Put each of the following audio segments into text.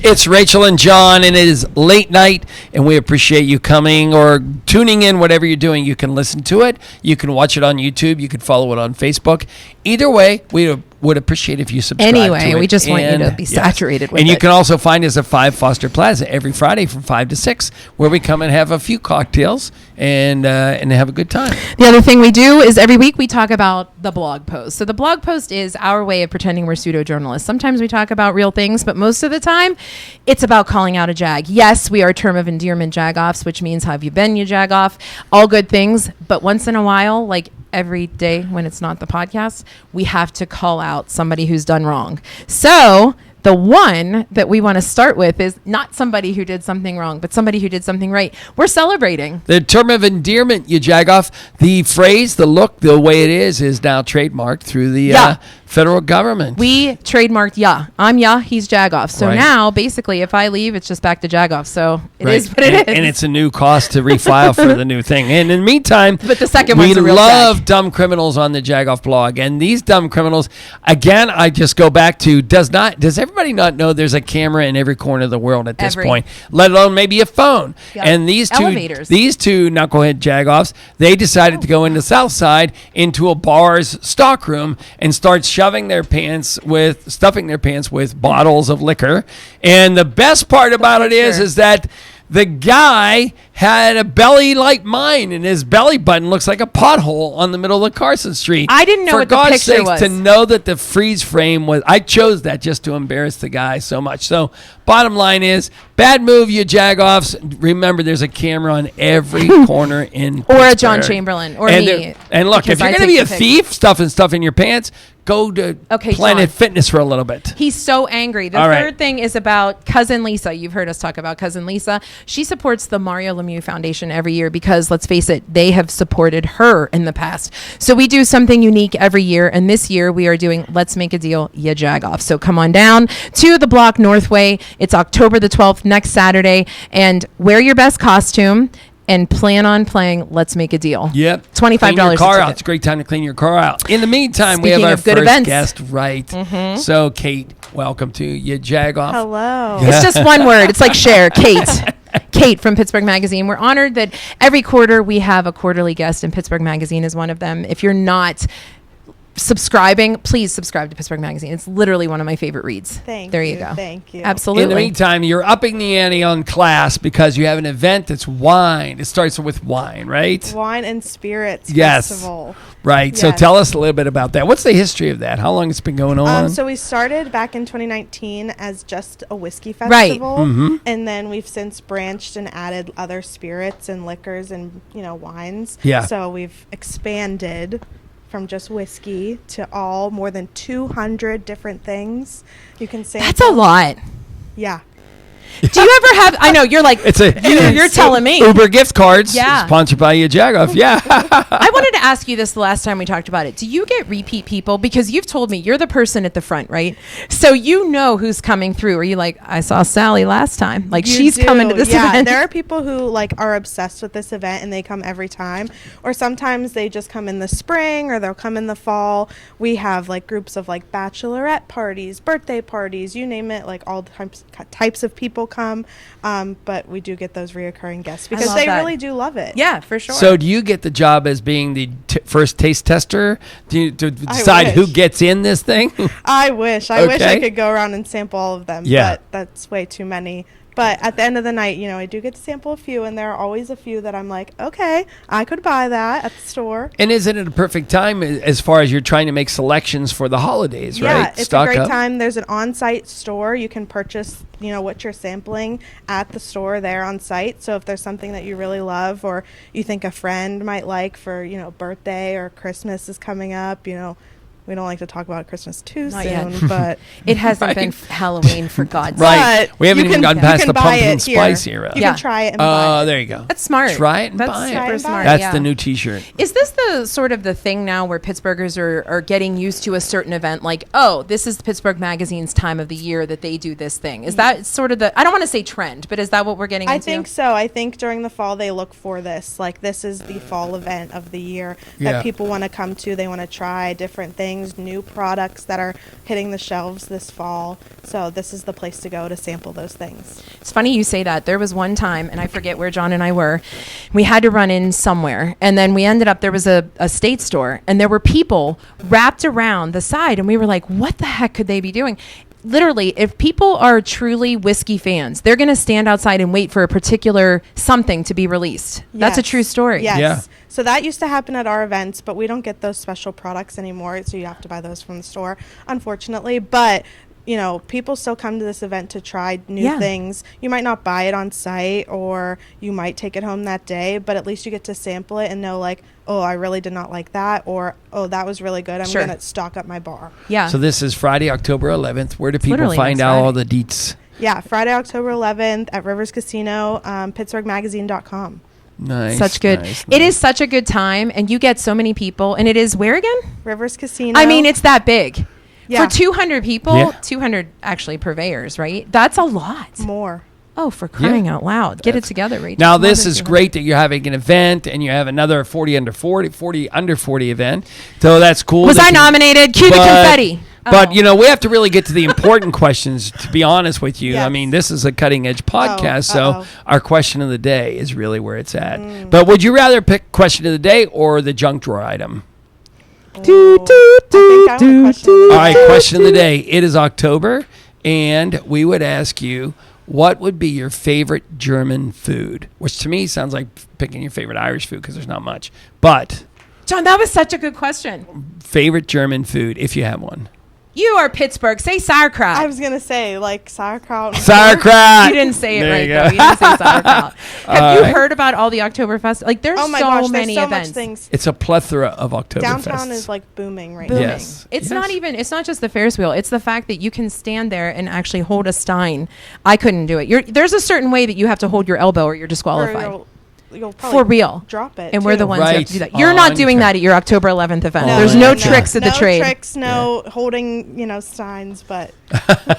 It's Rachel and John, and it is late night, and we appreciate you coming or tuning in, whatever you're doing. You can listen to it. You can watch it on YouTube. You can follow it on Facebook. Either way, we would appreciate if you subscribe to it. Anyway, we just want you to be saturated with it. And you can also find us at 5 Foster Plaza every Friday from 5 to 6, where we come and have a few cocktails and have a good time. The other thing we do is every week we talk about the blog post. So the blog post is our way of pretending we're pseudo-journalists. Sometimes we talk about real things, but most of the time it's about calling out a jag. Yes, we are term of endearment Jagoffs, which means how have you been, YaJagoff? All good things. But once in a while, like every day when it's not the podcast, we have to call out somebody who's done wrong. So the one that we want to start with is not somebody who did something wrong, but somebody who did something right. We're celebrating. The term of endearment, YaJagoff, the phrase, the look, the way it is now trademarked through the federal government. We trademarked Ya. I'm Ya, he's Jagoff. So now, basically, if I leave, it's just back to Jagoff. So it is what it is. And it's a new cost to refile for the new thing. And in the meantime, but the second one's a real we love jag. Dumb criminals on the Jagoff blog. And these dumb criminals, again, I just go back to, does everybody not know there's a camera in every corner of the world at this point, let alone maybe a phone? Yep. And these two knucklehead Jagoffs, they decided to go into Southside into a bar's stockroom and start stuffing their pants with bottles of liquor. And the best part about it is that the guy had a belly like mine, and his belly button looks like a pothole on the middle of Carson Street. I didn't know what the picture was. To know that the freeze frame was, I chose that just to embarrass the guy so much. So bottom line is, bad move, you Jagoffs. Remember, there's a camera on every corner in Or Pittsburgh. a John Chamberlain, or me. And look, if you're going to be a thief, stuffing stuff in your pants, go to Planet Fitness for a little bit. He's so angry. The third thing is about Cousin Lisa. You've heard us talk about Cousin Lisa. She supports the Mario Lemieux Foundation every year because, let's face it, they have supported her in the past. So we do something unique every year, and this year we are doing Let's Make a Deal, YaJagoff. So come on down to the block Northway. It's October the 12th, next Saturday, and wear your best costume and plan on playing Let's Make a Deal. Yep. $25 Clean your car out. It's a great time to clean your car out. In the meantime, we have our first guest, right? Mm-hmm. So, Caite, welcome to YaJagoff. Hello. Yeah. It's just one word. It's like share. Caite. Caite from Pittsburgh Magazine. We're honored that every quarter we have a quarterly guest, and Pittsburgh Magazine is one of them. If you're not subscribing, please subscribe to Pittsburgh Magazine. It's literally one of my favorite reads. There you go. Thank you. Absolutely. In the meantime, you're upping the ante on class because you have an event that's wine. It starts with wine, right? Wine and Spirits Festival. Right. Yes. So tell us a little bit about that. What's the history of that? How long it's been going on? So we started back in 2019 as just a whiskey festival. Right. Mm-hmm. And then we've since branched and added other spirits and liquors and, wines. Yeah. So we've expanded from just whiskey to more than 200 different things you can sample. That's a lot. Yeah. Do you ever have? I know you're like you're telling me Uber gift cards. Yeah. Sponsored by YaJagoff. Yeah. I wanted to ask you this the last time we talked about it. Do you get repeat people? Because you've told me you're the person at the front, right? So you know who's coming through. Are you like, I saw Sally last time? Like she's coming to this event. There are people who are obsessed with this event and they come every time. Or sometimes they just come in the spring or they'll come in the fall. We have groups of bachelorette parties, birthday parties, you name it. All types of people come, but we do get those reoccurring guests because they really do love it. Yeah, for sure. So do you get the job as being the first taste tester to decide who gets in this thing? I wish I could go around and sample all of them, but that's way too many. But at the end of the night, I do get to sample a few, and there are always a few that I'm like, okay, I could buy that at the store. And isn't it a perfect time as far as you're trying to make selections for the holidays, right? Yeah, it's a great time. There's an on-site store. You can purchase, what you're sampling at the store there on site. So if there's something that you really love or you think a friend might like for, birthday or Christmas is coming up, we don't like to talk about Christmas too soon, but it hasn't been Halloween for God's sake. Right. We haven't even gotten past the pumpkin spice era. You can try it and buy it. There you go. That's smart. Try it and buy it. Super smart. That's the new T-shirt. Is this the sort of the thing now where Pittsburghers are getting used to a certain event? Like, this is Pittsburgh Magazine's time of the year that they do this thing. Is that sort of I don't want to say trend, but is that what we're getting into? I think so. I think during the fall they look for this. This is the fall event of the year that people want to come to. They want to try different things. things, new products that are hitting the shelves this fall. So this is the place to go to sample those things. It's funny you say that. There was one time, and I forget where John and I were, we had to run in somewhere, and then we ended up, there was a state store, and there were people wrapped around the side, and we were like, what the heck could they be doing? Literally, if people are truly whiskey fans, they're going to stand outside and wait for a particular something to be released. Yes. That's a true story. Yes. Yeah. So that used to happen at our events, but we don't get those special products anymore, so you have to buy those from the store, unfortunately. But you know, people still come to this event to try new things. You might not buy it on site, or you might take it home that day, but at least you get to sample it and know, like, oh, I really did not like that, or, oh, that was really good. I'm going to stock up my bar. Yeah. So this is Friday, October 11th. Where do people find out all the deets? Yeah, Friday, October 11th at Rivers Casino, PittsburghMagazine.com. Nice. Such good. Nice. It is such a good time, and you get so many people. And it is where again? Rivers Casino. I mean, it's that big. Yeah. For 200 people, 200 actually purveyors, right? That's a lot. More. Oh, for crying out loud. Get it together, Rachel. Now, this is great that you're having an event, and you have another 40 under 40 event. So that's cool. Was I nominated? Cue the confetti. But, you know, we have to really get to the important questions, to be honest with you. Yes. I mean, this is a cutting-edge podcast, so our question of the day is really where it's at. But would you rather pick question of the day or the junk drawer item? All right, question of the day. It is October, and we would ask you, what would be your favorite German food? Which to me sounds like picking your favorite Irish food because there's not much. But John, that was such a good question. Favorite German food, if you have one. You are Pittsburgh. Say sauerkraut. I was going to say, like, sauerkraut. Sauerkraut. You didn't say it right, though. You didn't say sauerkraut. Have you heard about all the Oktoberfest? Like, there's so many events. Much things. It's a plethora of Oktoberfest. Downtown is, like, booming right now. Yes. It's not even, it's not just the Ferris wheel. It's the fact that you can stand there and actually hold a stein. I couldn't do it. There's a certain way that you have to hold your elbow or you're disqualified. You'll for real. Drop it. And we're the ones that have to do that. You're not doing that at your October 11th event. No, There's no tricks of the trade. No tricks, no holding, steins, but.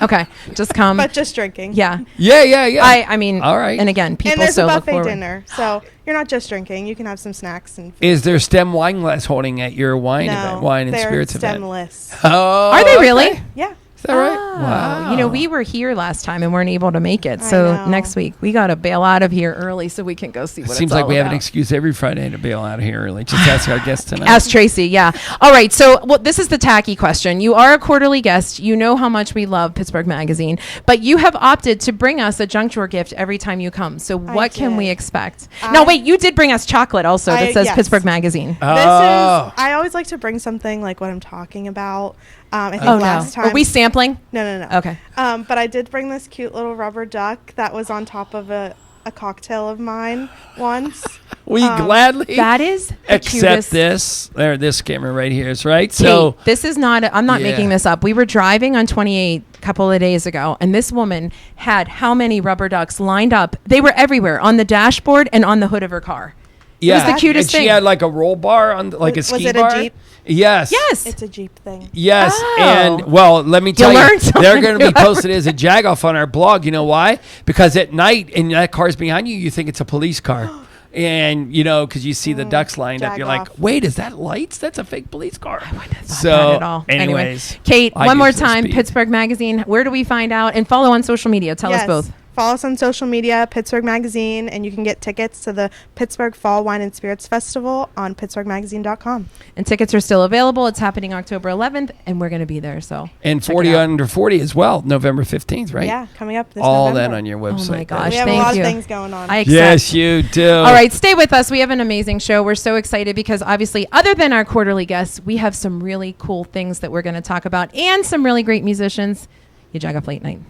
Okay. Just come. But just drinking. Yeah. Yeah. I mean, all right. And again, people and there's so a look buffet forward. dinner, so you're not just drinking. You can have some snacks and food. Is there stem wine glass holding at your wine event, wine and spirits event? Stemless. Oh, are they really? Yeah. Is that right? Wow. We were here last time and weren't able to make it. So next week we got to bail out of here early so we can go see what it's all about. Seems like we have an excuse every Friday to bail out of here early. Just ask our guest tonight. Ask Tracy, yeah. All right, so this is the tacky question. You are a quarterly guest. You know how much we love Pittsburgh Magazine, but you have opted to bring us a junk drawer gift every time you come. So what can we expect? No, wait, you did bring us chocolate also that says Pittsburgh Magazine. I always like to bring something like what I'm talking about. I think last time. Are we sampling? No. Okay. But I did bring this cute little rubber duck that was on top of a cocktail of mine once. We gladly that is accept this. This camera right here is right. Kate, so this is not. I'm not making this up. We were driving on 28 a couple of days ago, and this woman had how many rubber ducks lined up? They were everywhere on the dashboard and on the hood of her car. Yeah, it was the cutest thing. She had like a roll bar on, like a ski bar. Was it a Jeep? Yes. It's a Jeep thing. Yes. Oh. And, well, let me tell you, they're going to be posted as a Jagoff on our blog. You know why? Because at night, and that car's behind you, you think it's a police car. And, because you see the ducks lined up. You're like, wait, is that lights? That's a fake police car. I wouldn't have thought that at all. Anyways. Kate, one more time, Pittsburgh Magazine. Where do we find out? And follow on social media. Tell us both. Follow us on social media, Pittsburgh Magazine, and you can get tickets to the Pittsburgh Fall Wine and Spirits Festival on PittsburghMagazine.com. And tickets are still available. It's happening October 11th, and we're going to be there. So and 40 under 40 as well, November 15th, right? Yeah, coming up this all November. that on your website. Oh my gosh, we have a lot of things going on. Yes, you do. All right, stay with us. We have an amazing show. We're so excited because obviously, other than our quarterly guests, we have some really cool things that we're going to talk about and some really great musicians. YaJagoff Late Night.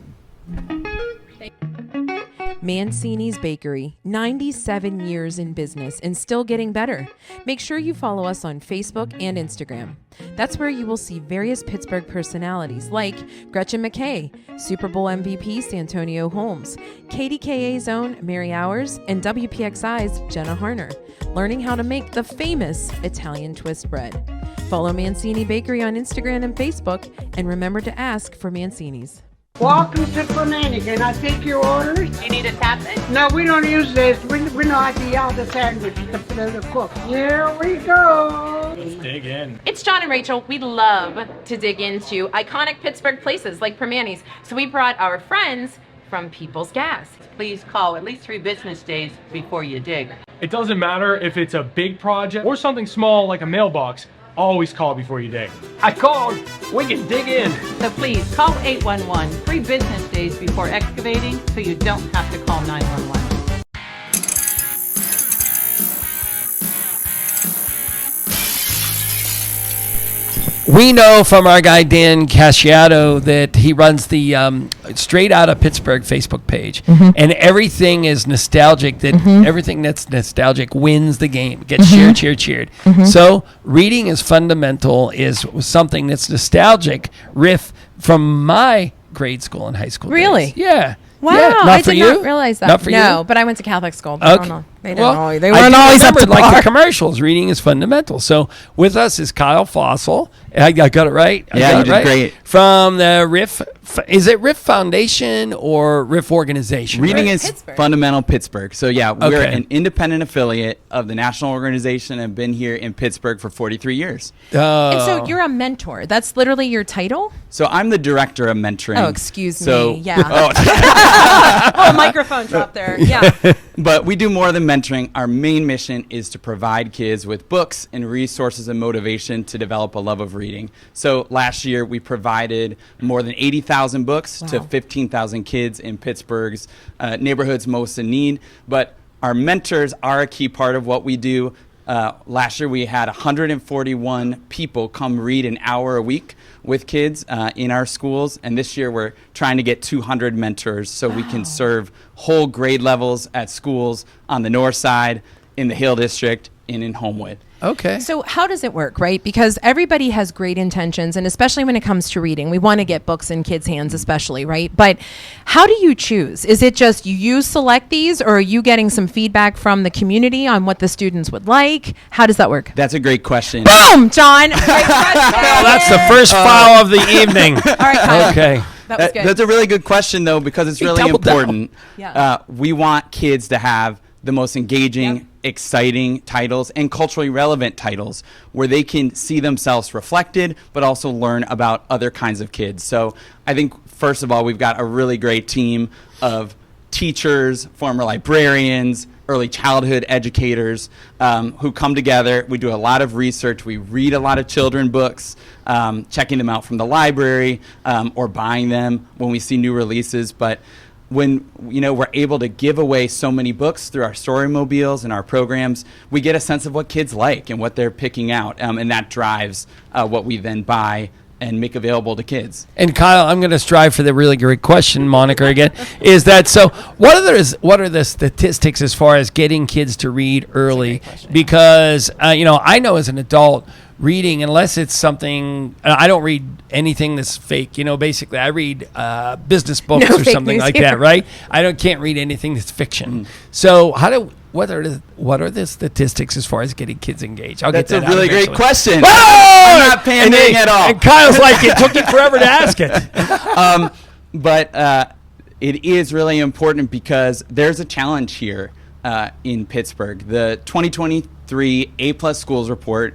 Mancini's Bakery, 97 years in business and still getting better. Make sure you follow us on Facebook and Instagram. That's where you will see various Pittsburgh personalities like Gretchen McKay, Super Bowl MVP Santonio Holmes, KDKA's own Mary Hours, and WPXI's Jenna Harner, learning how to make the famous Italian twist bread. Follow Mancini Bakery on Instagram and Facebook, and remember to ask for Mancini's. Welcome to Fernandez. Can I take your orders? You need a tablet? No, we don't use this. We know how to yell the sandwich, the cook. Here we go. dig in. It's John and Rachael. We love to dig into iconic Pittsburgh places like Permanis. So we brought our friends from People's Gas. Please call at least 3 business days before you dig. It doesn't matter if it's a big project or something small like a mailbox. Always call before you dig. I called. We can dig in. So please call 811 3 business days before excavating so you don't have to call 911. We know from our guy Dan Casciato that he runs the Straight Outta Pittsburgh Facebook page, and everything is nostalgic. That everything that's nostalgic wins the game, gets cheered. So reading is fundamental. Is something that's nostalgic. Riff from my grade school and high school. Really? Days. Yeah. Wow, Yeah, not I for did you? not realize that. Not for no, you? but I went to Catholic school. Okay. They Well, weren't I always up to remember, like par. the commercials. Reading is fundamental. So with us is Kyle Fossil. I got it right. I Yeah, got you it did right. great. From the Riff. Is it Riff Foundation or Riff Organization? Reading Riff is Pittsburgh. Fundamental Pittsburgh. So yeah, we're Okay. an independent affiliate of the national organization and have been here in Pittsburgh for 43 years. And so you're a mentor. That's literally your title? So I'm the director of mentoring. Oh, excuse So- me. Yeah. Oh, Oh, microphone drop there. Yeah. but we do more than mentoring. Our main mission is to provide kids with books and resources and motivation to develop a love of reading. So last year we provided more than 80,000 books to 15,000 kids in Pittsburgh's neighborhoods most in need. But our mentors are a key part of what we do. Last year we had 141 people come read an hour a week with kids in our schools, and this year we're trying to get 200 mentors so we can serve whole grade levels at schools on the north side, in the Hill District, and in Homewood. Okay. So how does it work, right? Because everybody has great intentions, and especially when it comes to reading, we want to get books in kids' hands especially, right? But how do you choose? Is it just you select these, or are you getting some feedback from the community on what the students would like? How does that work? That's a great question. Boom, John. Great Well, question. that's the first foul of the evening. All right, Kyle. Okay. That was good. That's a really good question, though, because it's He really doubled down. important. Yeah. We want kids to have the most engaging, exciting titles and culturally relevant titles where they can see themselves reflected, but also learn about other kinds of kids. So I think, first of all, we've got a really great team of teachers, former librarians, early childhood educators who come together. We do a lot of research. We read a lot of children books, checking them out from the library or buying them when we see new releases. But when we're able to give away so many books through our storymobiles and our programs, we get a sense of what kids like and what they're picking out, and that drives what we then buy and make available to kids. And Kyle, I'm going to strive for the really great question moniker again. Is that so? What are the statistics as far as getting kids to read early? Because I know as an adult, reading, unless it's something, I don't read anything that's fake. Basically, I read business books No or fake something news like here. that, right? Can't read anything that's fiction. So what are the statistics as far as getting kids engaged? That's get a that out really great eventually. question. Whoa! I'm not pandering at all. And Kyle's like, it took you forever to ask it. But it is really important because there's a challenge here in Pittsburgh. The 2023 A+ Schools report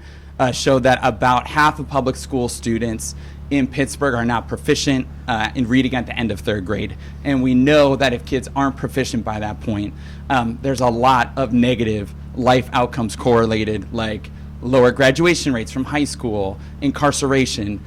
showed that about half of public school students in Pittsburgh are not proficient in reading at the end of 3rd grade. And we know that if kids aren't proficient by that point, there's a lot of negative life outcomes correlated, like lower graduation rates from high school, incarceration,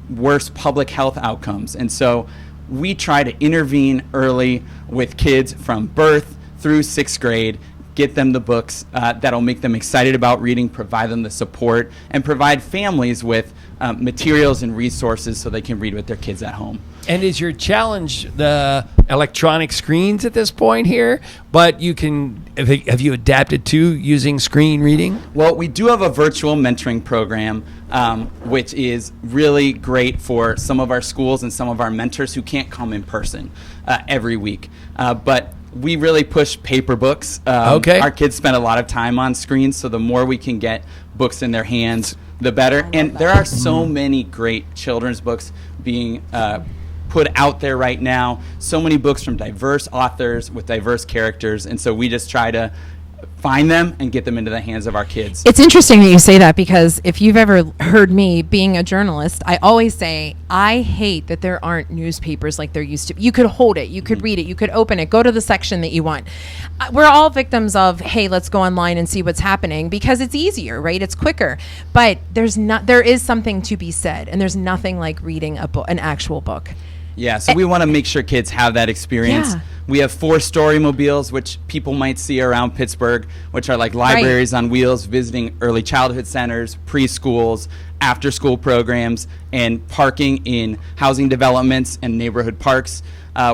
worse public health outcomes. And so we try to intervene early with kids from birth through 6th grade, get them the books that'll make them excited about reading, provide them the support, and provide families with materials and resources so they can read with their kids at home. And is your challenge the electronic screens at this point here? But have you adapted to using screen reading? Well, we do have a virtual mentoring program, which is really great for some of our schools and some of our mentors who can't come in person every week. But we really push paper books. Okay. Our kids spend a lot of time on screens, so the more we can get books in their hands, the better. And there are so many great children's books being put out there right now. So many books from diverse authors with diverse characters. And so we just try to find them and get them into the hands of our kids. It's interesting that you say that, because if you've ever heard me being a journalist, I always say I hate that there aren't newspapers like there used to be. You could hold it, you could read it, you could open it, go to the section that you want. We're all victims of, hey, let's go online and see what's happening, because it's easier, right? It's quicker. But there is something to be said, and there's nothing like reading an actual book. Yeah, so we want to make sure kids have that experience. Yeah. We have 4 story mobiles, which people might see around Pittsburgh, which are like libraries on wheels, visiting early childhood centers, preschools, after school programs, and parking in housing developments and neighborhood parks,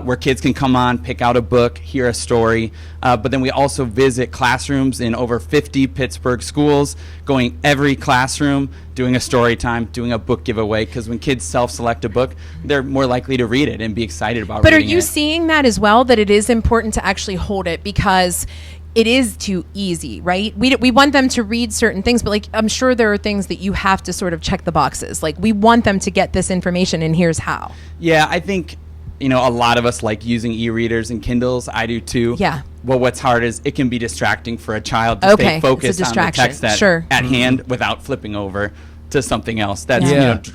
where kids can come on, pick out a book, hear a story. But then we also visit classrooms in over 50 Pittsburgh schools, going every classroom, doing a story time, doing a book giveaway, because when kids self-select a book, they're more likely to read it and be excited about reading it. But are you seeing that as well, that it is important to actually hold it, because it is too easy, right? We want them to read certain things, but like, I'm sure there are things that you have to sort of check the boxes. Like, we want them to get this information, and here's how. Yeah, I think, a lot of us like using e-readers and Kindles. I do too. Yeah. Well, what's hard is it can be distracting for a child to stay focused on the text at hand without flipping over to something else that's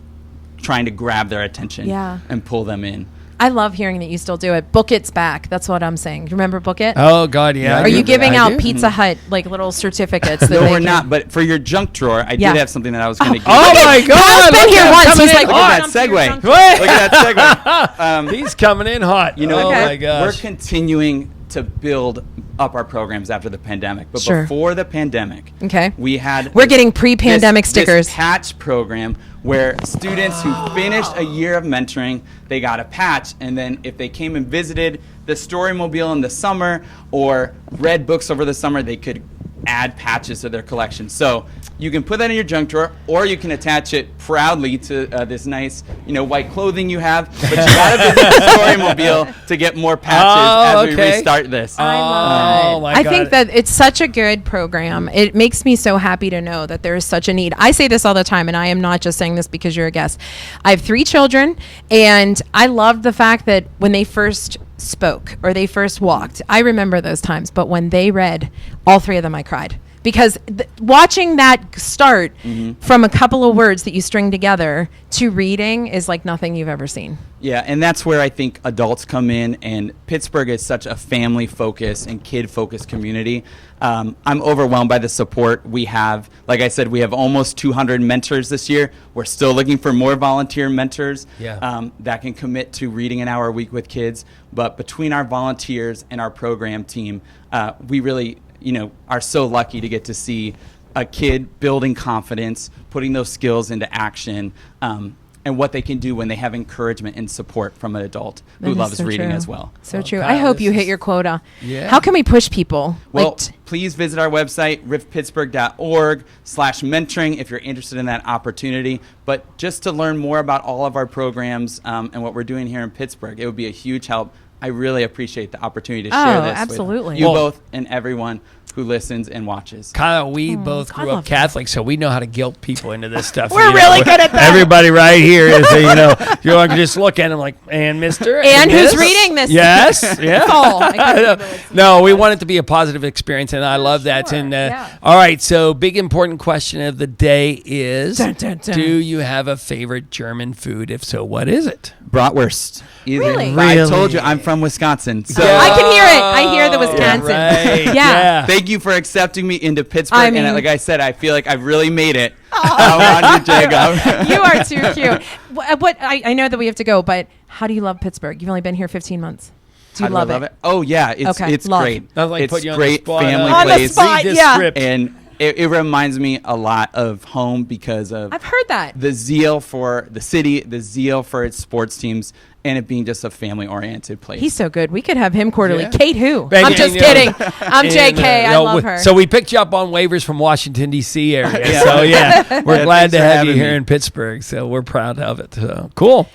trying to grab their attention and pull them in. I love hearing that you still do it. Book It's back. That's what I'm saying. You remember Book It? Oh, God, yeah. Are you giving out Pizza Hut, like, little certificates? That No, we're not. But for your junk drawer, I did have something that I was going to give you. Oh, my God. I've been here once. He's like, look at that segue. Look at that segue. He's coming in hot. Oh, my gosh. We're continuing to build up our programs after the pandemic. But before the pandemic, we're getting pre-pandemic stickers. This patch program where students who finished a year of mentoring, they got a patch, and then if they came and visited the Storymobile in the summer or read books over the summer, they could add patches to their collection. So you can put that in your junk drawer, or you can attach it proudly to this nice, white clothing you have. But you gotta visit the Storymobile to get more patches as we restart this. I love it. I think that it's such a good program. It makes me so happy to know that there is such a need. I say this all the time, and I am not just saying this because you're a guest. I have 3 children, and I love the fact that when they first spoke or they first walked, I remember those times, but when they read, all 3 of them, I cried, because watching that start from a couple of words that you string together to reading is like nothing you've ever seen. Yeah, and that's where I think adults come in, and Pittsburgh is such a family-focused and kid-focused community. I'm overwhelmed by the support we have. Like I said, we have almost 200 mentors this year. We're still looking for more volunteer mentors that can commit to reading an hour a week with kids. But between our volunteers and our program team, we really are so lucky to get to see a kid building confidence, putting those skills into action, and what they can do when they have encouragement and support from an adult who loves reading as well. So true. I hope you hit your quota. Yeah. How can we push people? Well, please visit our website, rifpittsburgh.org/mentoring, if you're interested in that opportunity. But just to learn more about all of our programs and what we're doing here in Pittsburgh, it would be a huge help. I really appreciate the opportunity to share this with you both and everyone who listens and watches. Kyle, we both grew up Catholic, so we know how to guilt people into this stuff. We're really good at that. Everybody right here is, you like just look at them like, and mister? And who's reading this? Yes. Yeah. No, we want it to be a positive experience, and I love that. And all right, so big important question of the day is, do you have a favorite German food? If so, what is it? Bratwurst. Really? I told you, I'm from Wisconsin. So I can hear it. I hear the Wisconsin. Yeah. Thank you for accepting me into Pittsburgh. And like I said, I feel like I've really made it around your Jagoff. You are too cute. I know that we have to go, but how do you love Pittsburgh? You've only been here 15 months. Do you love it? Oh, yeah. It's great. It's great family place. And it reminds me a lot of home because of I've heard that. The zeal for the city, the zeal for its sports teams, and it being just a family-oriented place. He's so good. We could have him quarterly. Yeah. Kate who? I'm just kidding. I'm JK. I love her. So we picked you up on waivers from Washington, D.C. area. So, we're glad to have you here in Pittsburgh. So we're proud of it. So, cool.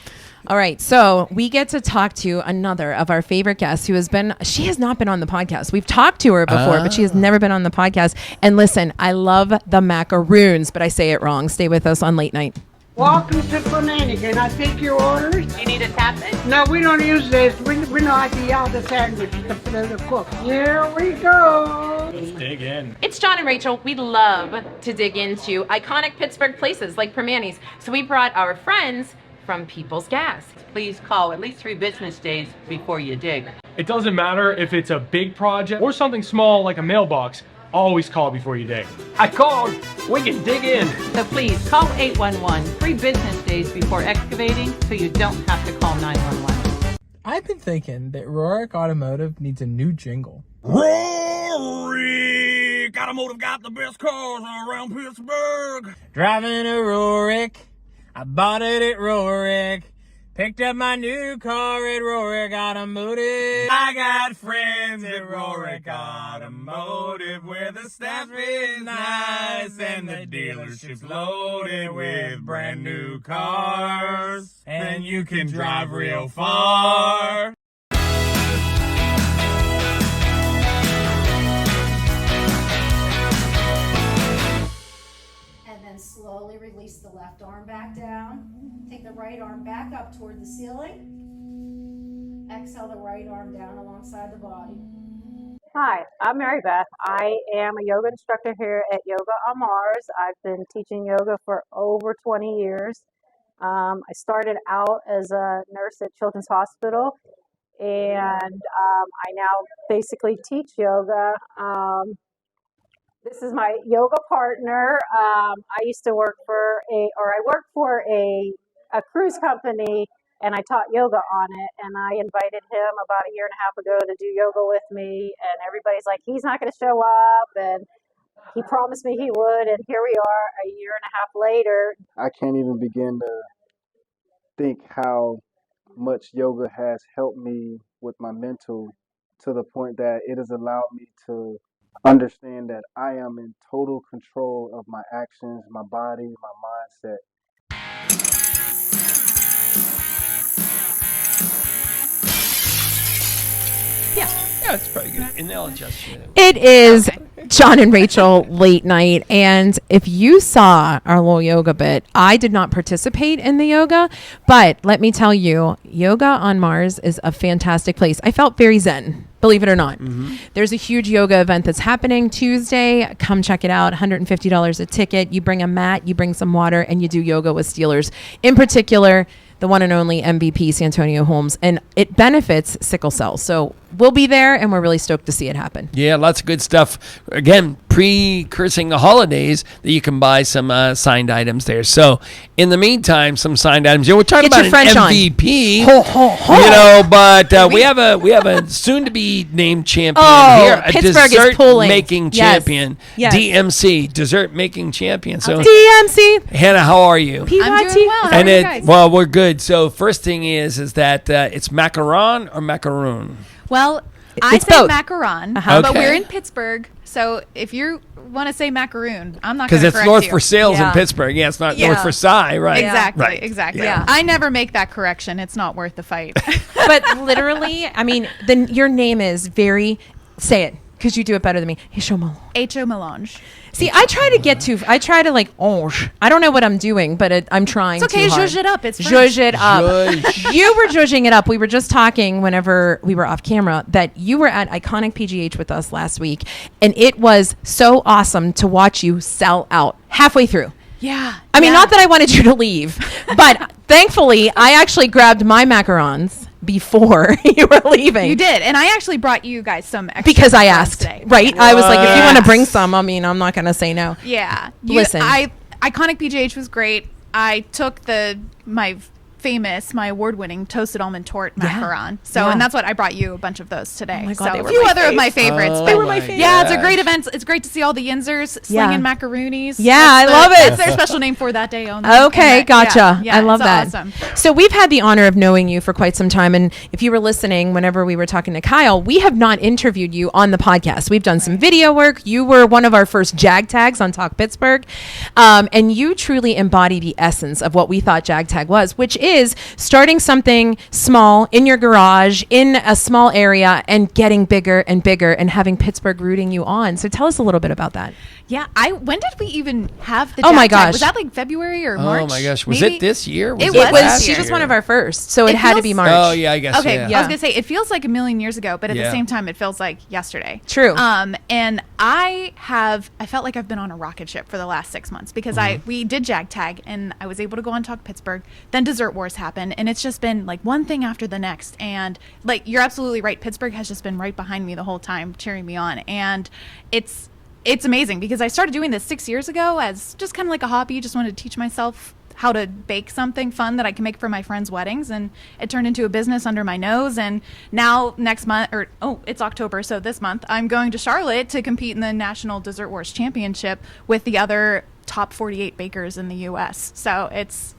All right, so we get to talk to another of our favorite guests who she has not been on the podcast. We've talked to her before, but she has never been on the podcast. And listen, I love the macaroons, but I say it wrong. Stay with us on Late Night. Welcome to Fernandez. Can I take your orders? You need a tappet? No, we don't use this. We know how to yell the sandwich, the cook. Here we go. Let's dig in. It's John and Rachael. We love to dig into iconic Pittsburgh places like Permanis. So we brought our friends from People's Gas. Please call at least 3 business days before you dig. It doesn't matter if it's a big project or something small like a mailbox. Always call before you dig. I called. We can dig in. So please call 811 3 business days before excavating so you don't have to call 911. I've been thinking that Rohrich Automotive needs a new jingle. Rohrich Automotive got the best cars around Pittsburgh. Driving a Rohrich, I bought it at Rohrich. Picked up my new car at Rohrich Automotive. I got friends at Rohrich Automotive where the staff is nice and the dealership's loaded with brand new cars. And you can drive real far. And slowly release the left arm back down. Take the right arm back up toward the ceiling. Exhale the right arm down alongside the body. Hi, I'm Mary Beth. I am a yoga instructor here at Yoga on Mars. I've been teaching yoga for over 20 years. I started out as a nurse at Children's Hospital, and I now basically teach yoga. This is my yoga partner. I used to work for I worked for a cruise company, and I taught yoga on it. And I invited him about a year and a half ago to do yoga with me. And everybody's like, he's not going to show up. And he promised me he would. And here we are a year and a half later. I can't even begin to think how much yoga has helped me with my mental, to the point that it has allowed me to understand that I am in total control of my actions, my body, my mindset. Yeah, it's pretty good. And they'll adjust you. It is John and Rachael late night. And if you saw our little yoga bit, I did not participate in the yoga, but let me tell you, Yoga on Mars is a fantastic place. I felt very zen, believe it or not. Mm-hmm. There's a huge yoga event that's happening Tuesday. Come check it out. $150 a ticket. You bring a mat, you bring some water, and you do yoga with Steelers. In particular, the one and only MVP, Santonio Holmes, and it benefits sickle cell. So we'll be there, and we're really stoked to see it happen. Yeah, lots of good stuff. Again, precursing the holidays, that you can buy some signed items there. So in the meantime, some signed items. You know, we're talking about an MVP, but we have a soon-to-be named champion here, a Pittsburgh is pulling. dessert-making champion, Yes. DMC, dessert-making champion. So DMC, Hannah, how are you? I'm doing well. How are you guys? Well, we're good. So first thing is that it's macaron or macaroon? Well, I It's say both. macaron, Okay. but we're in Pittsburgh, so if you want to say macaroon, I'm not going Because to it's correct north you. for sales in Yeah. Pittsburgh. Yeah, it's not Yeah. north for Cy, right? Exactly, Right. exactly. Yeah. I never make that correction. It's not worth the fight. But literally, I mean, your name is very, say it, because you do it better than me. Aycho Melange. See, I try to like, I don't know what I'm doing, but I'm trying. It's okay, too hard. zhuzh it up. It's Zhuzh it up. Zhuzh. You were zhuzhing it up. We were just talking whenever we were off camera that you were at Iconic PGH with us last week, and it was so awesome to watch you sell out halfway through. Yeah. I mean, not that I wanted you to leave, but thankfully, I actually grabbed my macarons before you were leaving. You did, and I actually brought you guys some extra Because I macarons asked, today. right? I was like, if you Yes. want to bring some, I mean, I'm not going to say no. Yeah. Listen. Iconic PGH was great. I took my award-winning toasted almond torte macaron. So, and that's what I brought you a bunch of those today. Oh my God, so they a were few my other of my fave. favorites. Oh but my favorite. Yeah, it's a gosh. great event. It's great to see all the Yinzers slinging macaroonies. Yeah, I love it. That's their special name for that day only. Okay, And gotcha. Yeah, I love it's that. Awesome. So we've had the honor of knowing you for quite some time. And if you were listening, whenever we were talking to Kyle, we have not interviewed you on the podcast. We've done some video work. You were one of our first Jag Tags on Talk Pittsburgh. And you truly embody the essence of what we thought Jag Tag was, which is starting something small in your garage, in a small area, and getting bigger and bigger and having Pittsburgh rooting you on. So tell us a little bit about that. Yeah, when did we even have the Oh Jag my Tag? gosh. Was that like February or March? Oh my gosh, was maybe? it this year? It It was. last She year? was one of our first, so it had to be feels- March. Oh yeah, I guess. Okay, yeah. I was gonna say it feels like a million years ago, but at Yeah. the same time, it feels like yesterday. True. And I felt like I've been on a rocket ship for the last 6 months because we did Jag Tag and I was able to go on Talk Pittsburgh. Then Dessert Wars happened, and it's just been like one thing after the next. And like you're absolutely right, Pittsburgh has just been right behind me the whole time, cheering me on, and it's amazing because I started doing this 6 years ago as just kind of like a hobby. Just wanted to teach myself how to bake something fun that I can make for my friends' weddings, and it turned into a business under my nose. And now next month, it's October, so this month I'm going to Charlotte to compete in the National Dessert Wars Championship with the other top 48 bakers in the U.S. So it's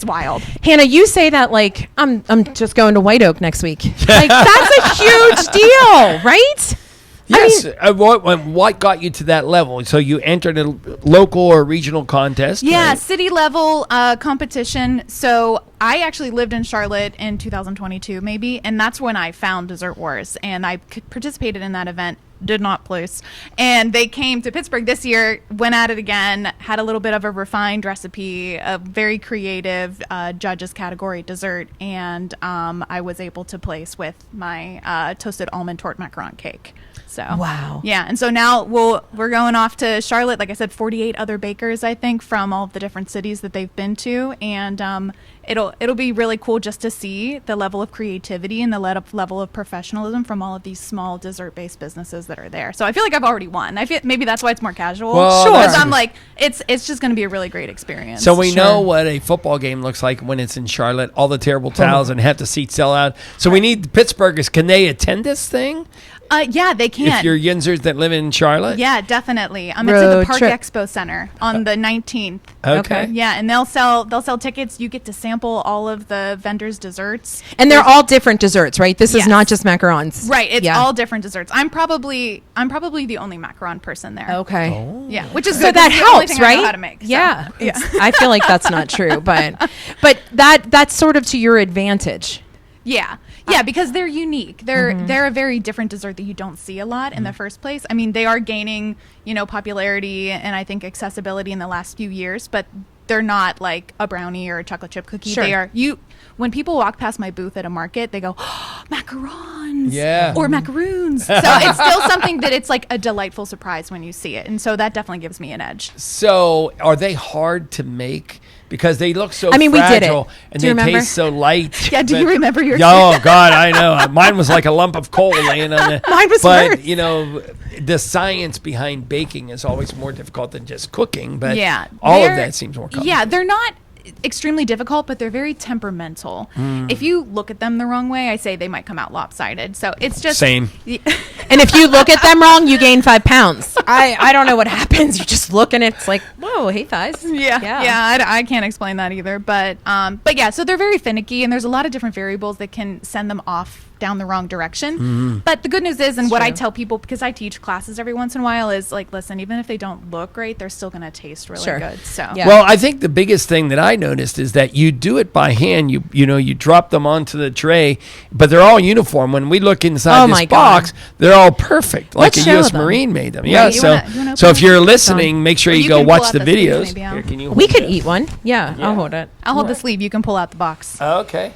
wild. Hannah, you say that like I'm just going to White Oak next week. Like that's a huge deal, right? Yes. What got you to that level? So you entered a local or regional contest? Yeah, right? city level competition. So I actually lived in Charlotte in 2022 maybe, and that's when I found Dessert Wars, and I participated in that event. Did not place. And they came to Pittsburgh this year, went at it again, had a little bit of a refined recipe, a very creative judges category dessert, and I was able to place with my toasted almond torte macaron cake. So wow. Yeah, and so now we're going off to Charlotte, like I said, 48 other bakers, I think, from all of the different cities that they've been to, and it'll be really cool just to see the level of creativity and the level of professionalism from all of these small dessert-based businesses that are there. So I feel like I've already won. I feel maybe that's why it's more casual. Well, sure. Because I'm like, it's just going to be a really great experience. So we know what a football game looks like when it's in Charlotte. All the terrible towels and half the seats sell out. So we need Pittsburghers. Can they attend this thing? Yeah, they can. If you're Yinzers that live in Charlotte? Yeah, definitely. It's at the Park Expo Center on the 19th. Okay. Yeah, and they'll sell tickets. You get to sample all of the vendors' desserts. And they're all different desserts, right? This is not just macarons. Right, it's all different desserts. I'm probably the only macaron person there. Okay. Oh. Yeah, which is so good. that It's the only helps, thing I know right? how to make, so. Yeah. I feel like that's not true, but that's sort of to your advantage. Yeah. Yeah, because they're unique. They're a very different dessert that you don't see a lot in the first place. I mean, they are gaining, popularity and I think accessibility in the last few years, but they're not like a brownie or a chocolate chip cookie. Sure. They are when people walk past my booth at a market, they go, oh, macarons or macaroons. So it's still something that it's like a delightful surprise when you see it. And so that definitely gives me an edge. So are they hard to make? Because they look so we did it. fragile and Do you they remember? taste so light. Yeah, do you remember yours? Oh, God, I know. Mine was like a lump of coal laying on it. Mine was But, worse. the science behind baking is always more difficult than just cooking. But yeah, all of that seems more complicated. Yeah, they're not extremely difficult, but they're very temperamental. If you look at them the wrong way, I say they might come out lopsided. So it's just same. And if you look at them wrong, you gain 5 pounds. I don't know what happens. You just look and it's like, whoa, hey thighs. Yeah. I can't explain that either. But yeah, so they're very finicky, and there's a lot of different variables that can send them off down the wrong direction. But the good news is, and what I tell people, because I teach classes every once in a while, is like, listen, even if they don't look great, they're still going to taste really good. So Well, I think the biggest thing that I noticed is that you do it by hand. You drop them onto the tray, but they're all uniform. When we look inside this box, they're all perfect, like Let's a U.S. show them. Marine made them. Right. Yeah. You wanna So if you're open it? listening, make sure Or you you go can watch pull out the the sleeves, videos. maybe, Here, can you We hold could it? eat one. Yeah, I'll hold it. I'll hold the sleeve. You can pull out the box. Okay.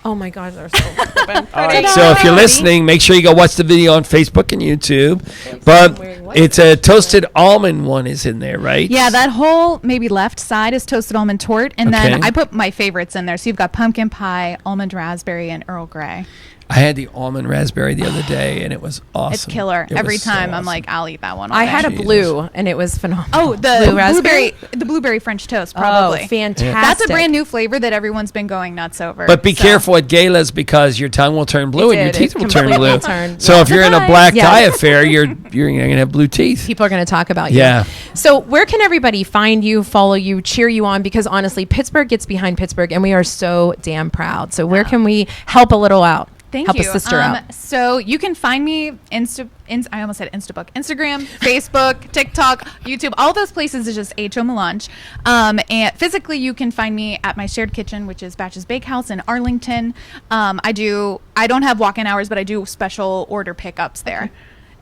Oh my God, they're so open. All right, so if you're listening, make sure you go watch the video on Facebook and YouTube. But it's a toasted almond one is in there, right? Yeah, that whole maybe left side is toasted almond torte, and then Okay. I put my favorites in there. So you've got pumpkin pie, almond raspberry, and Earl Grey. I had the almond raspberry the other day, and it was awesome. It's killer. It Every was so time I'm awesome. like, I'll eat that one. All I day. had a blue and it was phenomenal. Oh, the blue raspberry? blueberry French toast, probably. Oh, fantastic. That's a brand new flavor that everyone's been going nuts over. But be careful at galas because your tongue will turn blue and your teeth will turn blue. Turn. So if you're in a black Yeah. tie affair, you're going to have blue teeth. People are going to talk about you. Yeah. So where can everybody find you, follow you, cheer you on? Because honestly, Pittsburgh gets behind Pittsburgh, and we are so damn proud. So where can we help a little out? Thank help you. a sister out. So you can find me I almost said Instabook, Instagram, Facebook, TikTok, YouTube, all those places is just Aycho Melange. And physically, you can find me at my shared kitchen, which is Batch's Bakehouse in Arlington. I don't have walk-in hours, but I do special order pickups there.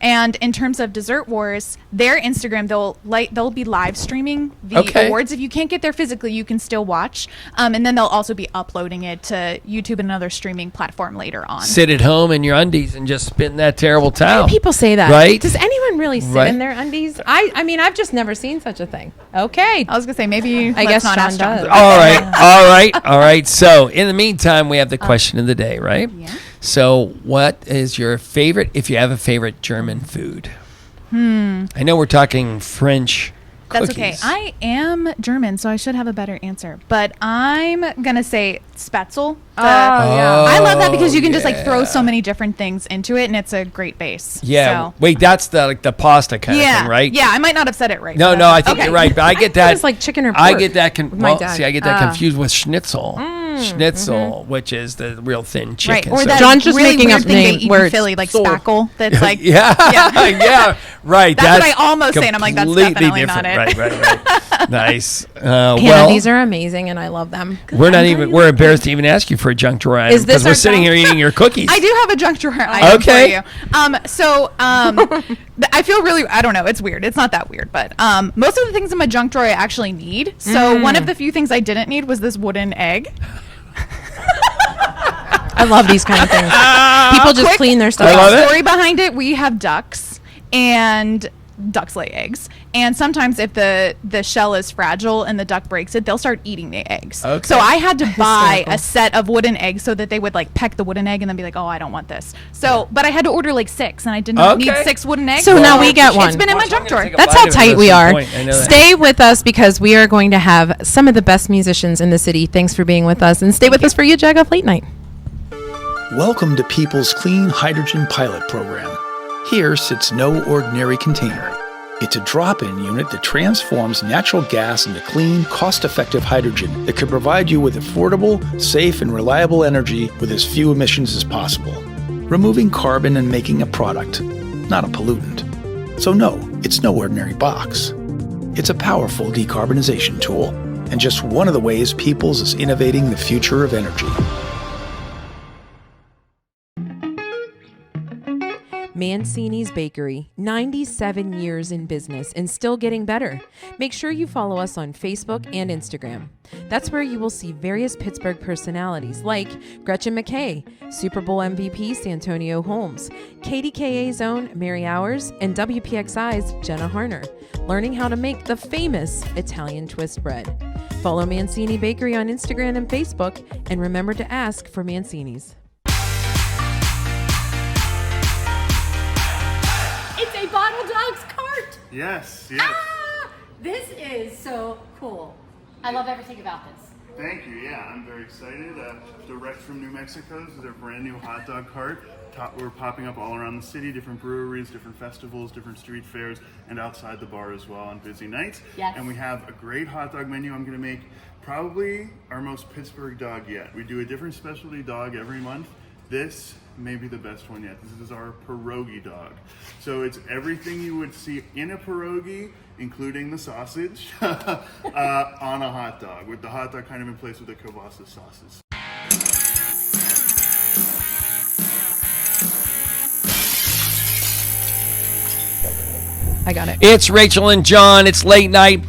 And in terms of Dessert Wars, their Instagram, they'll be live streaming the awards. If you can't get there physically, you can still watch. And then they'll also be uploading it to YouTube and another streaming platform later on. Sit at home in your undies and just spit in that terrible towel. People say that. Right? Does anyone really sit in their undies? I mean, I've just never seen such a thing. Okay. I was going to say, maybe I guess not Sean does. All right. So in the meantime, we have the question of the day, right? Yeah. So what is your favorite, if you have a favorite, German food? I know we're talking French That's cookies. okay. I am German, so I should have a better answer. But I'm going to say Spätzle. I love that because you can just like throw so many different things into it, and it's a great base. Yeah. So. Wait, that's the pasta kind of thing, right? Yeah, I might not have said it right. No, I think you're right. But I get that. It's like chicken or pork. I get that. my dad. I get that confused with schnitzel. Schnitzel, which is the real thin chicken. Right. Or so- that John's just really making weird up thing they name eat words. in Philly, like spackle. That's like yeah, right. That's what I almost say, and I'm like, that's completely definitely not it. Right. Nice. Hannah, these are amazing, and I love them. We're embarrassed to even ask you for a junk drawer item Is this because we're our sitting here eating your cookies. I do have a junk drawer item for you. I feel really, I don't know, it's weird. It's not that weird, but most of the things in my junk drawer I actually need. So one of the few things I didn't need was this wooden egg. I love these kind of things. People just clean their stuff. I love it. Story behind it, we have ducks, and ducks lay eggs. And sometimes if the shell is fragile and the duck breaks it, they'll start eating the eggs. Okay. So I had to buy a set of wooden eggs so that they would like peck the wooden egg and then be like, oh, I don't want this. So, but I had to order like 6, and I did not need 6 wooden eggs. So now we get one. It's been in my junk drawer. That's how tight we are. Stay with us because we are going to have some of the best musicians in the city. Thanks for being with us, and stay with us for YaJagoff Late Night. Welcome to People's Clean Hydrogen Pilot Program. Here sits no ordinary container. It's a drop-in unit that transforms natural gas into clean, cost-effective hydrogen that could provide you with affordable, safe, and reliable energy with as few emissions as possible, removing carbon and making a product, not a pollutant. So no, it's no ordinary box. It's a powerful decarbonization tool, and just one of the ways Peoples is innovating the future of energy. Mancini's Bakery, 97 years in business and still getting better. Make sure you follow us on Facebook and Instagram. That's where you will see various Pittsburgh personalities like Gretchen McKay, Super Bowl MVP Santonio Holmes, KDKA's own Mary Hours, and WPXI's Jenna Harner, learning how to make the famous Italian twist bread. Follow Mancini Bakery on Instagram and Facebook, and remember to ask for Mancini's. It's a Bottle Dog's cart. Yes. This is so cool. I love everything about this. Thank you. Yeah, I'm very excited. Direct from New Mexico. This is their brand new hot dog cart. We're popping up all around the city, different breweries, different festivals, different street fairs, and outside the bar as well on busy nights. Yes. And we have a great hot dog menu. I'm going to make probably our most Pittsburgh dog yet. We do a different specialty dog every month. This may be the best one yet. This is our pierogi dog. So it's everything you would see in a pierogi, including the sausage, on a hot dog, with the hot dog kind of in place with the kielbasa sauces. I got it. It's Rachel and John. It's late night.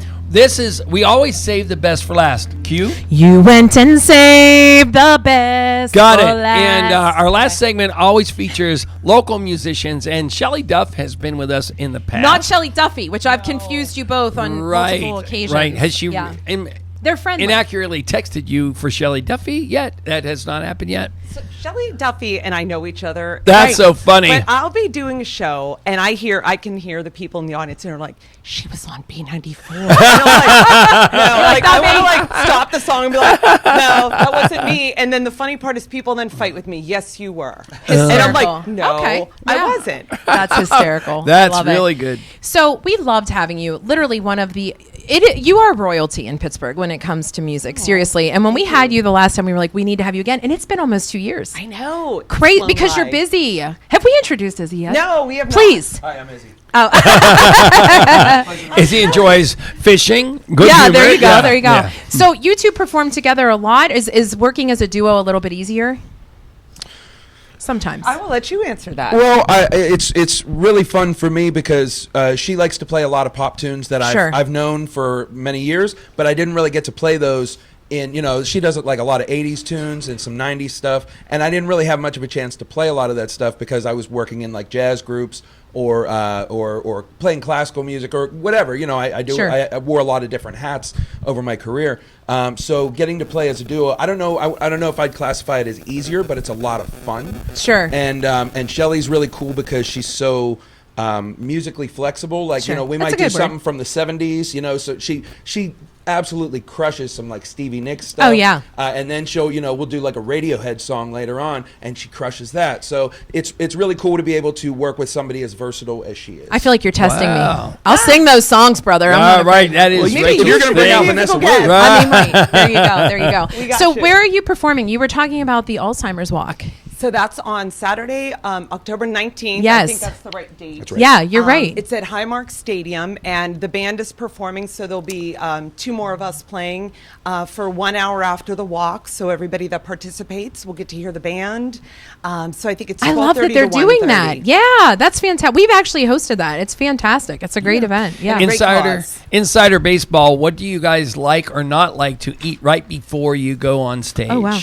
We always save the best for last. Q? You went and saved the best. Got for it. last. And our last segment always features local musicians, and Shelley Duff has been with us in the past. Not Shelley Duffy, which I've confused you both on multiple occasions. Right. Has she they're friendly. Inaccurately texted you for Shelley Duffy yet? That has not happened yet. So Shelley Duffy and I know each other. That's so funny. But I'll be doing a show and I can hear the people in the audience and they're like, she was on B94. And I want to stop the song and be like, no, that wasn't me. And then the funny part is people then fight with me. Yes, you were. And I'm like, no, I wasn't. That's hysterical. That's really good. So we loved having you. Literally one of the you are royalty in Pittsburgh when it comes to music, seriously. And when we had you the last time, we were like, we need to have you again. And it's been almost 2 years. I know. Great, because you're busy. Have we introduced Izzy yet? No, we have not. Please. Hi, I'm Izzy. Izzy enjoys fishing. Good yeah, humor. there you go. Yeah. There you go. Yeah. So you two perform together a lot. Is working as a duo a little bit easier? sometimes. I will let you answer that. Well, it's really fun for me because she likes to play a lot of pop tunes that I've known for many years, but I didn't really get to play those. She does like a lot of 80s tunes and some 90s stuff, and I didn't really have much of a chance to play a lot of that stuff because I was working in like jazz groups or playing classical music or whatever. I wore a lot of different hats over my career. So getting to play as a duo, I don't know if I'd classify it as easier, but it's a lot of fun. Sure. And Shelly's really cool because she's so musically flexible. Like, we might do something from the 70s, so she absolutely crushes some like Stevie Nicks stuff. Oh yeah. And then we'll do like a Radiohead song later on, and she crushes that. So it's really cool to be able to work with somebody as versatile as she is. I feel like you're testing me. I'll sing those songs, brother. Right, that is. Well, you're going to bring out Vanessa Williams. Right. There you go. So where are you performing? You were talking about the Alzheimer's Walk. So that's on Saturday, October 19th. Yes. I think that's the right date. That's right. Yeah, you're right. It's at Highmark Stadium, and the band is performing, so there'll be 2 more of us playing for 1 hour after the walk, so everybody that participates will get to hear the band. So I think it's 12:30 I love that they're to doing 1:30. that. Yeah, that's fantastic. We've actually hosted that. It's fantastic. It's a great event. Yeah. Insider baseball, what do you guys like or not like to eat right before you go on stage? Oh, wow.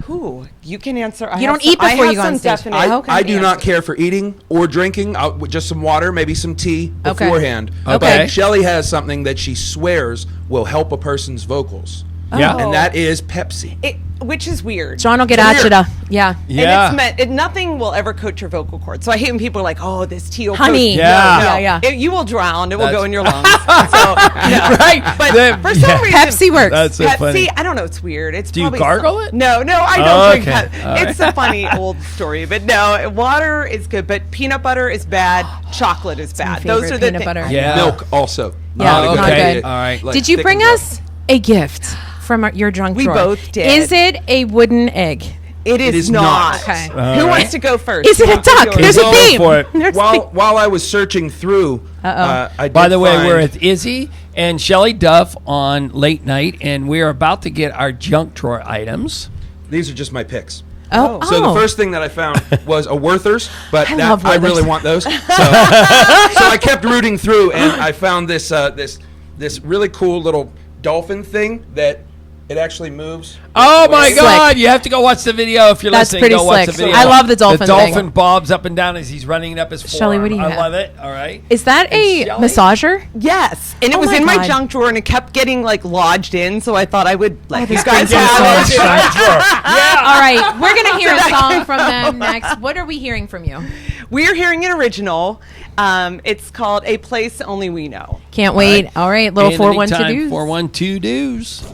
Ooh, you can answer. You don't eat before you go on stage. I do not care for eating or drinking. Just some water, maybe some tea beforehand. Okay. But Shelly has something that she swears will help a person's vocals. Yeah. And that is Pepsi. Which is weird. John will get at you. Yeah. And it's meant, nothing will ever coat your vocal cords. So I hate when people are like, oh, this tea will Honey. coat. Yeah. You will drown. It will go in your lungs. Right. But for some reason. Pepsi works. That's so Pepsi, funny. I don't know. It's weird. It's Do you probably gargle it? No, I don't drink Pepsi. All It's a funny old story. But no, water is good. But peanut butter is bad. Chocolate is bad. Those are the peanut butter. Yeah. Milk also. Yeah, Not not good. good. All right. Like Did you bring thickens us a gift from your drunk drawer? We both did. Is it a wooden egg? It is not. Okay. Who wants to go first? Is it a duck? There's a theme. For it. While I was searching through, I did By the way, find- we're with Izzy and Shelly Duff on Late Night, and we're about to get our junk drawer items. These are just my picks. Oh. So the first thing that I found was a Werther's, but love I really Werther's. want those. So I kept rooting through, and I found this really cool little dolphin thing that it actually moves. Oh my Slick. God! You have to go watch the video if you're That's listening. pretty Go watch the slick. video. I love the dolphin The dolphin thing. bobs up and down as he's running it up his forearm. Shelly, what do you I have? love it. All right. Is that a Shelly? massager? Yes, and it Oh was my in my God. junk drawer, and it kept getting like lodged in. So I thought I would let you this guys brings us have so it. much Yeah. All right. We're going to hear a song from them next. What are we hearing from you? We are hearing an original. It's called "A Place Only We Know." Can't wait. All right. Little In the 412 meantime, dues. 412 dues.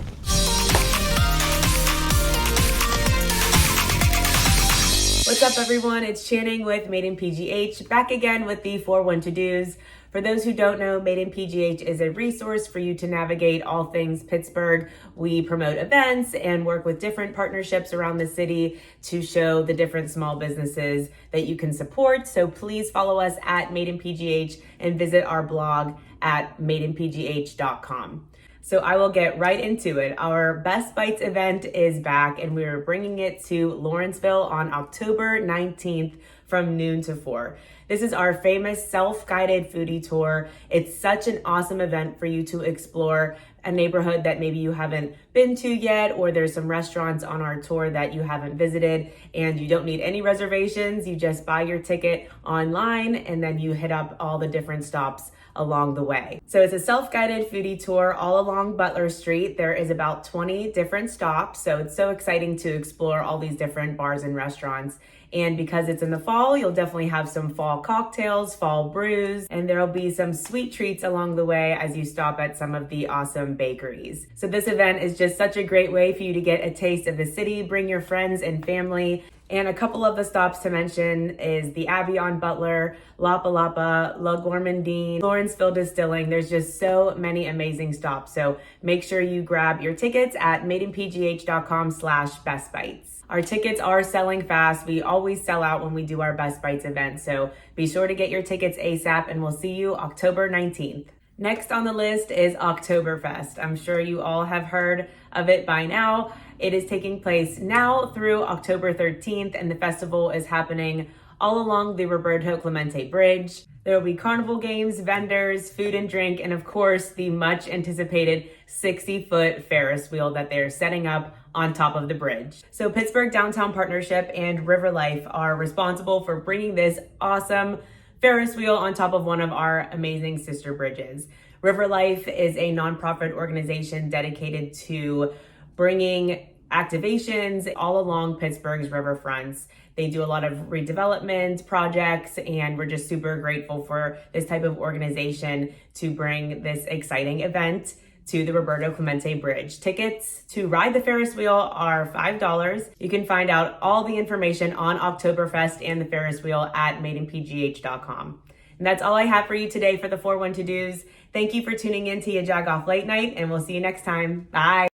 What's up, everyone? It's Channing with Made in PGH, back again with the 412 To-Dos. For those who don't know, Made in PGH is a resource for you to navigate all things Pittsburgh. We promote events and work with different partnerships around the city to show the different small businesses that you can support. So please follow us at Made in PGH and visit our blog at madeinpgh.com. So I will get right into it. Our Best Bites event is back, and we're bringing it to Lawrenceville on October 19th from noon to 4. This is our famous self-guided foodie tour. It's such an awesome event for you to explore a neighborhood that maybe you haven't been to yet, or there's some restaurants on our tour that you haven't visited, and you don't need any reservations. You just buy your ticket online, and then you hit up all the different stops along the way. So it's a self-guided foodie tour all along Butler Street. There is about 20 different stops, so it's so exciting to explore all these different bars and restaurants. And because it's in the fall, you'll definitely have some fall cocktails, fall brews, and there'll be some sweet treats along the way as you stop at some of the awesome bakeries. So this event is just such a great way for you to get a taste of the city, bring your friends and family. And a couple of the stops to mention is the Abbey on Butler, Lapa Lapa, La Gourmandine, Lawrenceville Distilling. There's just so many amazing stops. So make sure you grab your tickets at madeinpgh.com/bestbites. Our tickets are selling fast. We always sell out when we do our Best Bites event. So be sure to get your tickets ASAP, and we'll see you October 19th. Next on the list is Oktoberfest. I'm sure you all have heard of it by now. It is taking place now through October 13th, and the festival is happening all along the Roberto Clemente Bridge. There will be carnival games, vendors, food and drink, and of course, the much anticipated 60-foot Ferris wheel that they're setting up on top of the bridge. So Pittsburgh Downtown Partnership and River Life are responsible for bringing this awesome Ferris wheel on top of one of our amazing sister bridges. River Life is a nonprofit organization dedicated to bringing activations all along Pittsburgh's riverfronts. They do a lot of redevelopment projects, and we're just super grateful for this type of organization to bring this exciting event to the Roberto Clemente Bridge. Tickets to ride the Ferris wheel are $5. You can find out all the information on Oktoberfest and the Ferris wheel at madeinpgh.com. And that's all I have for you today for the 4-1 To-Dos. Thank you for tuning in to YaJagoff Late Night, and we'll see you next time. Bye.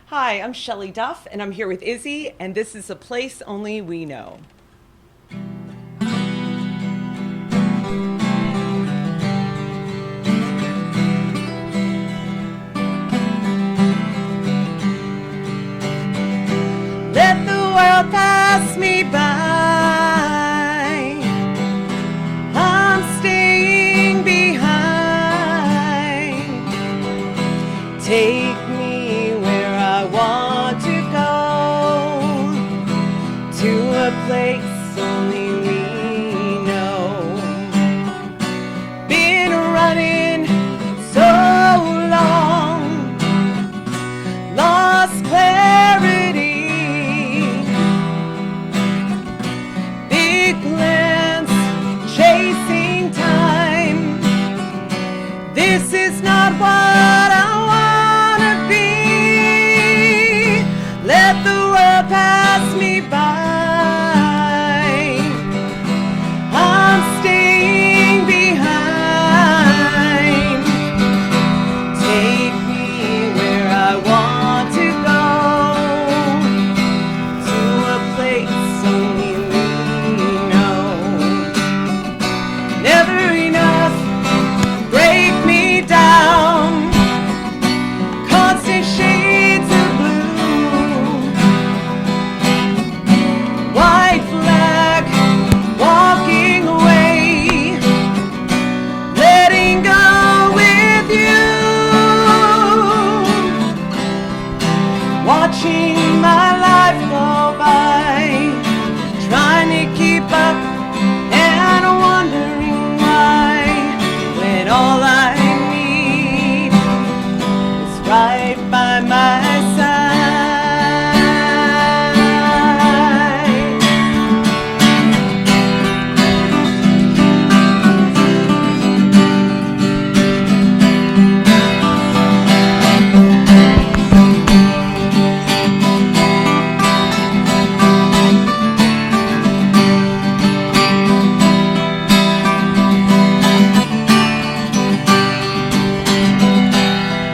Hi, I'm Shelly Duff, and I'm here with Izzy, and this is A Place Only We Know. Let the world pass me by. I'm staying behind. Take me where I want to go, to a place only we know. Been running so long, lost clarity. Big plans, chasing time. This is not what I wanna be. Let the world pass me by. I'm staying behind. Take me where I want to go, to a place only we know. Never enough, break me down. Constant shades of blue. White flag, walking away. Letting go with you. Watching my life go by. Trying to keep up and wondering why. When all I need is right by my side.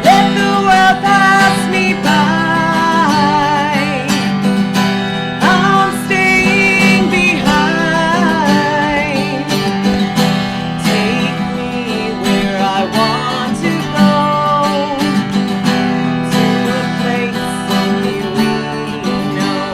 Let the world pass me by. I'm staying behind. Take me where I want to go, to a place only we know.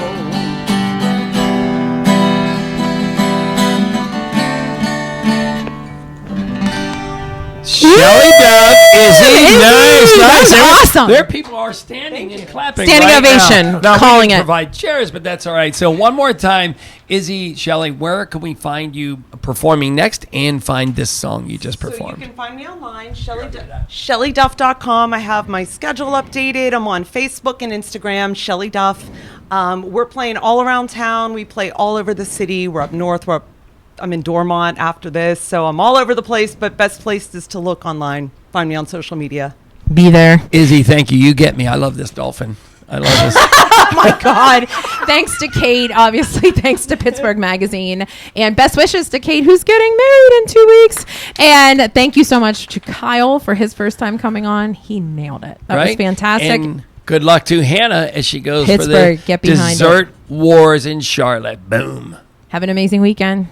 Shelly Duff, Izzy, nice. That was awesome. There people are standing and clapping. Standing right ovation, now. calling we it. provide chairs, but that's all right. So one more time, Izzy, Shelly, where can we find you performing next and find this song you just performed? So you can find me online, ShellyDuff.com. I have my schedule updated. I'm on Facebook and Instagram, Shelly Duff. We're playing all around town. We play all over the city. We're up north. I'm in Dormont after this, so I'm all over the place, but best place is to look online. Find me on social media. Be there. Izzy, thank you. You get me. I love this dolphin. I love this. Oh my God. Thanks to Caite, obviously. Thanks to Pittsburgh Magazine. And best wishes to Caite, who's getting married in 2 weeks. And thank you so much to Kyle for his first time coming on. He nailed it. That was fantastic. And good luck to Hannah as she goes Pittsburgh, for the get behind Dessert Wars in Charlotte. Boom. Have an amazing weekend.